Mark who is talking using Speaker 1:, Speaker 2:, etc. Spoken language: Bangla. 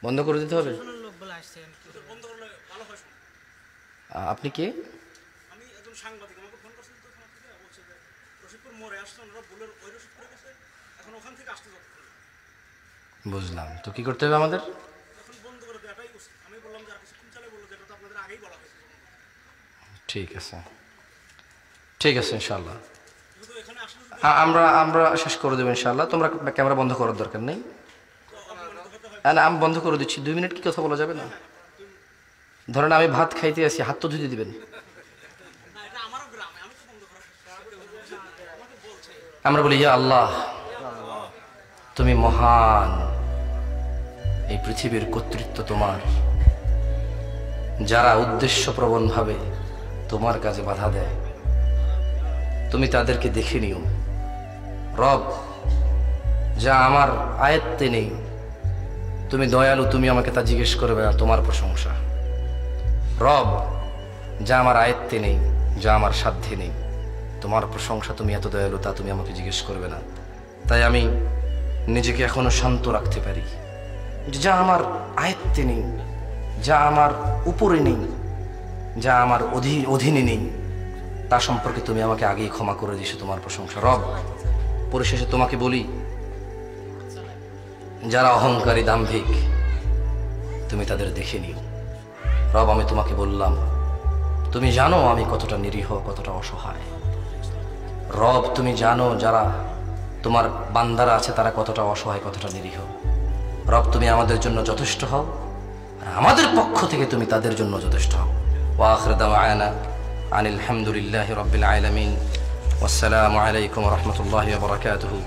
Speaker 1: বন্ধ করে দিতে হবে।
Speaker 2: লোক বলে আসছেন
Speaker 3: বন্ধ করলে ভালো হয়।
Speaker 1: আপনি কে?
Speaker 3: আমি একজন সাংবাদিক, আমাকে ফোন করছেন তো থানা থেকে, বলছে যে রশিদপুর মোড়ে আসছেন ওরা, বলে ওই রশিদপুরে গেছে, এখন ওখান থেকে আসতে যাচ্ছে।
Speaker 1: বুঝলাম, তো কি করতে হবে আমাদের?
Speaker 3: এখন বন্ধ করে দেওয়াটাই উচিত। আমি বললাম যে আর কিছুক্ষণ চালে, বললো যেটা তো আপনাদের আগেই বলা হয়েছে।
Speaker 1: ঠিক আছে, ঠিক আছে, ইনশাল্লাহ
Speaker 3: যেহেতু এখানে আসলে
Speaker 1: আমরা আমরা শেষ করে দেবো ইনশাল্লাহ। তোমরা ক্যামেরা বন্ধ করার দরকার নেই। না, আমি বন্ধ করে দিচ্ছি। 2 মিনিট কি কথা বলা যাবে না? ধরেন আমি ভাত খাইতে আসি, হাত তো ধুতে দিবেন।
Speaker 3: এটা আমারও গ্রামে, আমি তো বন্ধ করার আমাকে বলছে।
Speaker 1: আমরা বলি ইয়া আল্লাহ, তুমি মহান, এই পৃথিবীর কর্তৃত্ব তোমার। যারা উদ্দেশ্যপ্রবণভাবে তোমার কাজে বাধা দেয়, তুমি তাদেরকে দেখে নিও রব। যা আমার আয়ত্তে নেই, তুমি দয়ালু, তুমি আমাকে তা জিজ্ঞেস করবে না, তোমার প্রশংসা। রব, যা আমার আয়ত্তে নেই, যা আমার সাধ্যে নেই, তোমার প্রশংসা, তুমি এত দয়ালু, তা তুমি আমাকে জিজ্ঞেস করবে না। তাই আমি নিজেকে এখনো শান্ত রাখতে পারি। যা আমার আয়ত্তে নেই, যা আমার উপরে নেই, যা আমার অধীনে নেই, তা সম্পর্কে তুমি আমাকে আগেই ক্ষমা করে দিয়েছো, তোমার প্রশংসা রব। পরিশেষে তোমাকে বলি, যারা অহংকারী দাম্ভিক, তুমি তাদের দেখে নিও রব। আমি তোমাকে বললাম, তুমি জানো আমি কতটা নিরীহ, কতটা অসহায় রব। তুমি জানো যারা তোমার বান্দারা আছে তারা কতটা অসহায়, কতটা নিরীহ রব। তুমি আমাদের জন্য যথেষ্ট হও, আর আমাদের পক্ষ থেকে তুমি তাদের জন্য যথেষ্ট হও। ওয়া আখিরু দাওয়ানা আনিল হামদুলিল্লাহি রাব্বিল আলামিন। ওয়াসসালামু আলাইকুম ওয়া রাহমাতুল্লাহি ওয়া বারাকাতুহু।